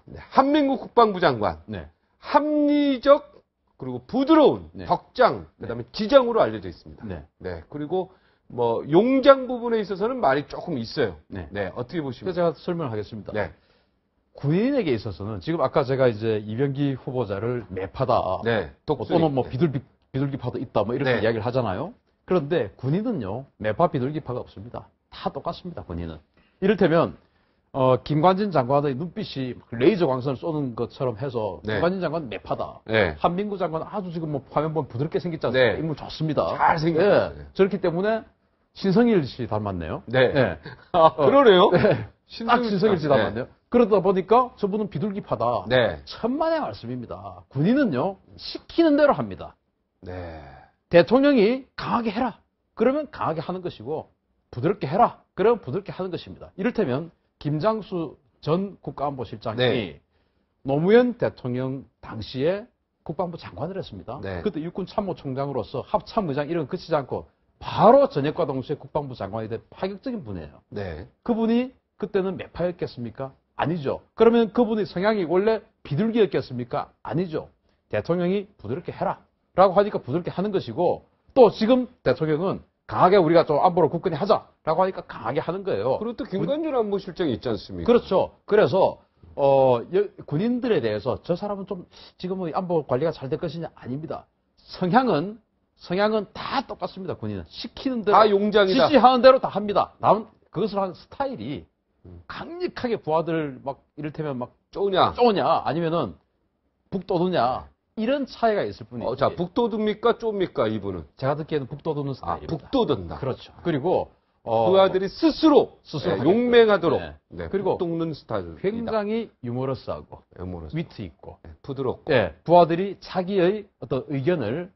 네, 한민국 국방부 장관. 네. 합리적 그리고 부드러운 네. 덕장, 그다음에 지장으로 알려져 있습니다. 네. 네. 그리고 뭐 용장 부분에 있어서는 말이 조금 있어요. 네. 네. 어떻게 그래서 보십니까? 제가 설명을 하겠습니다. 네. 군인에게 있어서는 지금 아까 제가 이제 이병기 후보자를 매파다. 네. 또는 뭐 비둘기파도 있다. 뭐 이렇게 네. 이야기를 하잖아요. 그런데 군인은요, 매파 비둘기파가 없습니다. 다 똑같습니다. 군인은. 이를테면 김관진 장관의 눈빛이 레이저 광선을 쏘는 것처럼 해서 네. 김관진 장관은 매파다. 네. 한민구 장관은 아주 지금 뭐 화면 보면 부드럽게 생겼지 않습니까? 네. 인물 좋습니다. 잘생겼어요. 네. 저렇기 때문에 신성일 씨 닮았네요. 네. 네. 아, 그러네요. 네. 딱 신성일 씨 닮았네요. 그러다 보니까 저분은 비둘기파다. 네. 천만의 말씀입니다. 군인은요, 시키는 대로 합니다. 네. 대통령이 강하게 해라. 그러면 강하게 하는 것이고, 부드럽게 해라. 그러면 부드럽게 하는 것입니다. 이를테면, 김장수 전 국가안보실장이 네. 노무현 대통령 당시에 국방부 장관을 했습니다. 네. 그때 육군 참모총장으로서 합참의장 이런 거 그치지 않고 바로 전역과 동시에 국방부 장관이 된 파격적인 분이에요. 네. 그분이 그때는 매파였겠습니까? 아니죠. 그러면 그분의 성향이 원래 비둘기였겠습니까? 아니죠. 대통령이 부드럽게 해라. 라고 하니까 부드럽게 하는 것이고, 또 지금 대통령은 강하게 우리가 좀 안보를 굳건히 하자라고 하니까 강하게 하는 거예요. 그리고 또 김관준 안보실장이 있지 않습니까? 그렇죠. 그래서 군인들에 대해서 저 사람은 좀 지금은 안보 관리가 잘 될 것이냐? 아닙니다. 성향은 다 똑같습니다. 군인은 시키는 대로 다 용장이다. 지시하는 대로 다 합니다. 다음 그것을 하는 스타일이 강력하게 부하들 막 이를테면 막 쪼냐. 아니면은 북돋우냐 이런 차이가 있을 뿐이지. 자, 북돋웁니까? 쪼입니까? 이분은. 제가 듣기에는 북돋우는 아, 스타일입니다. 북돋운다. 그렇죠. 그리고 부하들이 스스로 하겠다. 용맹하도록 네. 네, 그리고 북돋는 스타일. 굉장히 유머러스하고 유머러스. 위트 있고 부드럽고. 예, 부하들이 자기의 어떤 의견을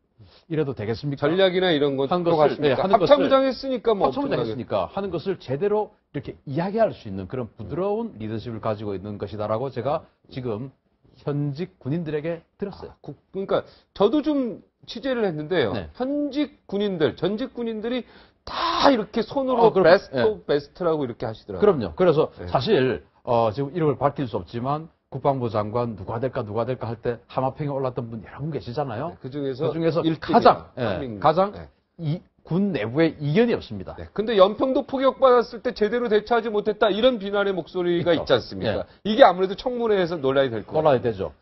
이래도 되겠습니까? 전략이나 이런 건 한 것을, 들어가십니까? 네, 하는 합참의장 했으니까 뭐 합참의장 엄청나게. 했으니까 하는 것을 제대로 이렇게 이야기할 수 있는 그런 부드러운 리더십을 가지고 있는 것이다라고 제가 지금 현직 군인들에게 들었어요. 그러니까 저도 좀 취재를 했는데요. 네. 현직 군인들, 전직 군인들이 다 이렇게 손으로 그럼, 베스트 예. 오브 베스트라고 이렇게 하시더라고요. 그럼요. 그래서 네. 사실 지금 이름을 밝힐 수 없지만 국방부 장관 누가 될까 할 때 하마평에 올랐던 분 여러 분 계시잖아요. 네, 그중에서 가장 가장 네. 군 내부에 이견이 없습니다. 네. 근데 연평도 포격받았을 때 제대로 대처하지 못했다 이런 비난의 목소리가 그렇죠. 있지 않습니까? 네. 이게 아무래도 청문회에서 논란이 될 거예요. 논란이 되죠.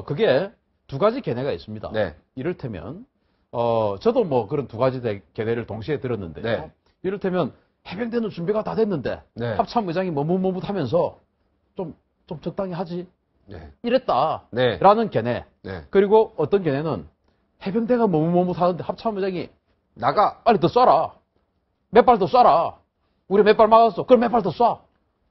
그게 두 가지 견해가 있습니다. 네. 이를테면 저도 뭐 그런 두 가지 견해를 동시에 들었는데요. 네. 이를테면 해병대는 준비가 다 됐는데 네. 합참의장이 머뭇머뭇하면서 좀 적당히 하지 네. 이랬다라는 견해. 네. 그리고 어떤 견해는 해병대가 머뭇머뭇하는데 합참의장이 나가. 빨리 더 쏴라. 몇 발 더 쏴라. 우리 몇 발 막았어. 그럼 몇 발 더 쏴.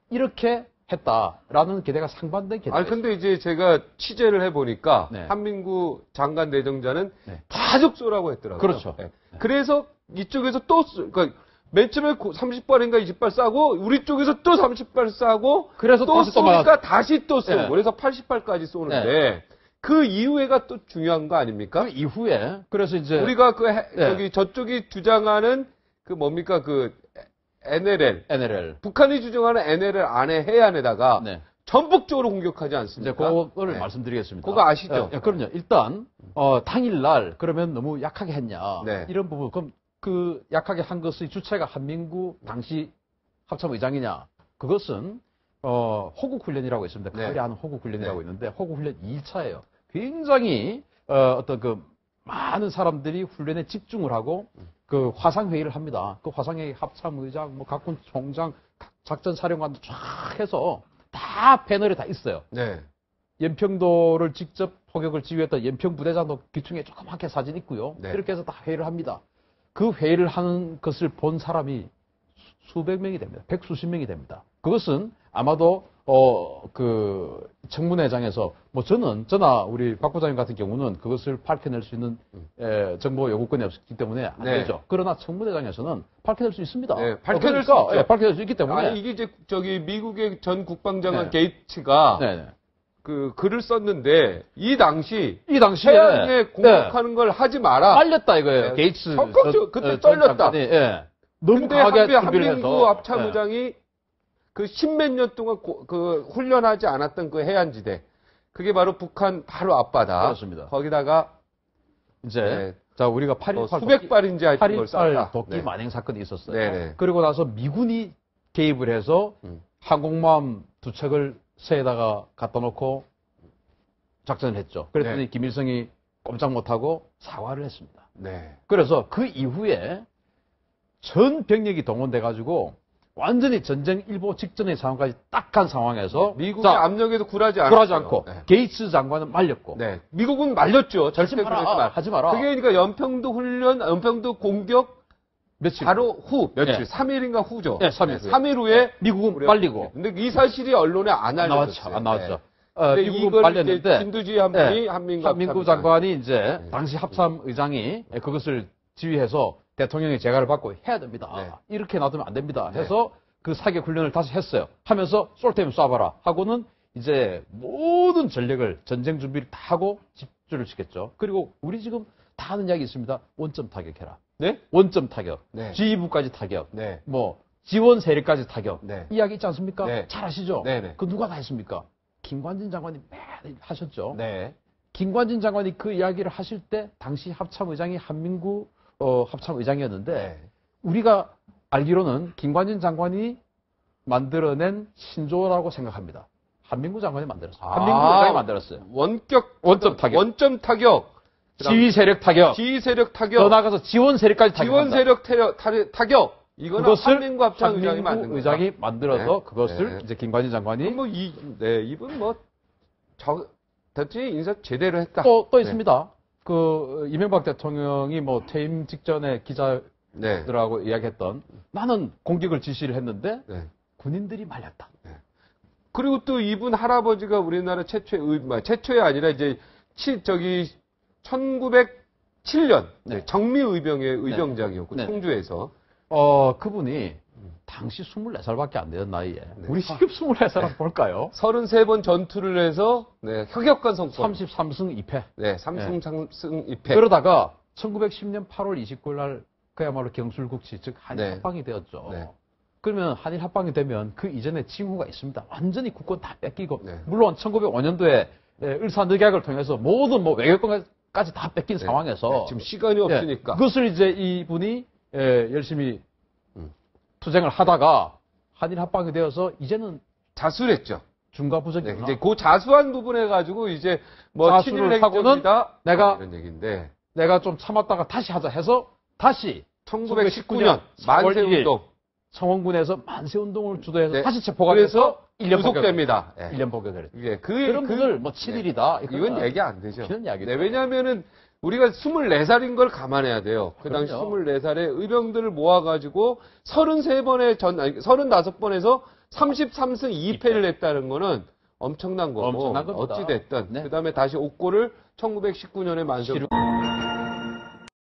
이렇게 했다라는 견해가 상반된 견해가 아니 근데 이제 제가 취재를 해보니까 네. 한민구 장관 내정자는 네. 계속 쏘라고 했더라고요. 그렇죠. 네. 그래서 이쪽에서 또 그러니까 맨 처음에 30발인가 20발 쏴고 우리 쪽에서 또 30발 쏴고 그래서 또 다시 또 쏘니까 다시 또 쏘고 네. 그래서 80발까지 쏘는데 그 이후에가 또 중요한 거 아닙니까? 그 이후에 그래서 이제 우리가 네. 저기 저쪽이 주장하는 그 뭡니까 그 NLL 북한이 주장하는 NLL 안에 해안에다가 네. 전폭적으로 공격하지 이제 않습니까? 그거를 네. 말씀드리겠습니다. 그거 아시죠? 그럼요. 일단 당일날 그러면 너무 약하게 했냐 네. 이런 부분 그럼 그 약하게 한 것의 주체가 한민구 당시 합참의장이냐 그것은 호국훈련이라고 있습니다. 네. 가을에 하는 호국훈련이라고 네. 있는데 호국훈련 2차예요. 굉장히 어떤 그 많은 사람들이 훈련에 집중을 하고 그 화상회의를 합니다. 그 화상회의 합참의장, 뭐 각군 총장, 작전사령관도 쫙 해서 다 패널에 다 있어요. 네. 연평도를 직접 포격을 지휘했던 연평부대장도 기충에 조그맣게 사진 있고요. 네. 이렇게 해서 다 회의를 합니다. 그 회의를 하는 것을 본 사람이 수백 명이 됩니다. 백수십 명이 됩니다. 그것은 아마도 그 청문회장에서 뭐 저나 우리 박 부장님 같은 경우는 그것을 밝혀낼 수 있는 정보 요구권이 없기 때문에 안 네. 되죠. 그러나 청문회장에서는 밝혀낼 수 있습니다. 네, 밝혀낼 수 그러니까, 있죠. 밝혀낼 수 있기 때문에 아니 이게 이제 저기 미국의 전 국방장관 네. 게이츠가 네. 그 글을 썼는데 이 당시에 해안에 공격하는 걸 하지 마라. 빨렸다 이거예요. 네. 게이츠 그때 떨렸다. 예. 너무 근데 강하게 준비를 한민구 해서 합참의장이 그 십몇 년 동안 그 훈련하지 않았던 그 해안지대. 그게 바로 북한 바로 앞바다. 그렇습니다. 거기다가 이제 네. 자 우리가 8.18 수백 발인지 하여튼 걸 8.18 쐈다. 도끼 네. 만행 사건이 있었어요. 네네. 그리고 나서 미군이 개입을 해서 항공모함 두 척을 새에다가 갖다 놓고 작전을 했죠. 그랬더니 네. 김일성이 꼼짝 못하고 사과를 했습니다. 네. 그래서 그 이후에 전 병력이 동원돼 가지고 완전히 전쟁 일보 직전의 상황까지 딱 간 상황에서 미국의 자, 압력에도 굴하지 않았어요. 굴하지 않고 네. 게이츠 장관은 말렸고 네. 미국은 말렸죠. 절대 절대 그러지 마라, 하지 마라. 그게 그러니까 연평도 훈련, 연평도 공격 며칠 바로 후 며칠 네. 3일인가 후죠. 네, 3일 후에. 3일 후에 미국은 우리가- 말리고 근데 이 사실이 언론에 안 안 알려졌어요. 나왔죠. 네. 안 나왔죠. 근데 미국은 이걸 말렸는데 이제 진두지 한 분이 네. 한민구 한민구 장관이 이제 네. 당시 합참 의장이 그것을 지휘해서 대통령의 재가를 받고 해야 됩니다. 네. 이렇게 놔두면 안 됩니다. 네. 해서 그 사격 훈련을 다시 했어요. 하면서 쏠 테면 쏴봐라 하고는 이제 모든 전력을 전쟁 준비를 다 하고 집중을 시켰죠. 그리고 우리 지금 다 하는 이야기 있습니다. 원점 타격해라. 네? 원점 타격. 네. 지휘부까지 타격. 네. 뭐 지원 세력까지 타격. 네. 이야기 있지 않습니까? 네. 잘 아시죠? 네네. 그 누가 다 했습니까? 김관진 장관이 매일 하셨죠. 네. 김관진 장관이 그 이야기를 하실 때 당시 합참의장이 한민구 합참의장이었는데 네. 우리가 알기로는 김관진 장관이 만들어낸 신조어라고 생각합니다. 한민구 장관이 만들었어요. 한민구 의장이 만들었어요. 원점 타격. 원점 타격. 지휘 세력 타격. 지휘 세력 타격. 더 나아가서 지원 세력까지 타격. 지원 세력 타격. 이거는 그것을 한민구 합참 의장이 만든 한민구 거죠. 의장이 만들어서 네. 그것을 네. 이제 김관진 장관이 이분 대통령이 인사 제대로 했다. 또 네. 있습니다. 그 이명박 대통령이 뭐 퇴임 직전에 기자들하고 네. 이야기했던 나는 공격을 지시를 했는데 네. 군인들이 말렸다. 그리고 또 이분 할아버지가 우리나라 최초의 아니라 이제 1907년 네. 정미의병의 의병장이었고 네. 청주에서 그분이 당시 24살밖에 안 되는 나이에 네. 우리 지금 24살 볼까요? 33번 전투를 해서 혁혁한 성과. 33승 2패. 네, 삼승 2패. 그러다가 1910년 8월 29일 날 그야말로 경술국치 즉 한일 네. 합방이 되었죠. 네. 그러면 한일 합방이 되면 그 이전에 징후가 있습니다. 완전히 국권 다 뺏기고 네. 물론 1905년도에 을사늑약을 통해서 모든 뭐 외교권까지 다 뺏긴 네. 상황에서 네, 지금 시간이 없으니까. 그것을 이제 이분이 열심히 투쟁을 하다가 한일 합방이 되어서 이제는 자수했죠. 중과부적이 네, 이제 그 자수한 부분에 가지고 이제 뭐 자수를 친일 하고는 행정이다 내가 이런 얘기인데 내가 좀 참았다가 다시 하자 해서 다시 1919년 만세운동 청원군에서 만세운동을 주도해서 네. 다시 체포가 그래서 돼서 1년 구속됩니다. 네. 1년 복역을 했죠. 예, 그런 분을 뭐 친일이다. 이건 얘기 안 되죠. 그런 이야기죠. 네, 왜냐하면은 우리가 24살인 걸 감안해야 돼요. 그 당시 그럼요. 24살에 의병들을 모아가지고 35번에서 33승 2패를 했다는 거는 엄청난 거고. 엄청난 겁니다. 어찌됐든. 네. 그 다음에 다시 옥고를 1919년에 만세.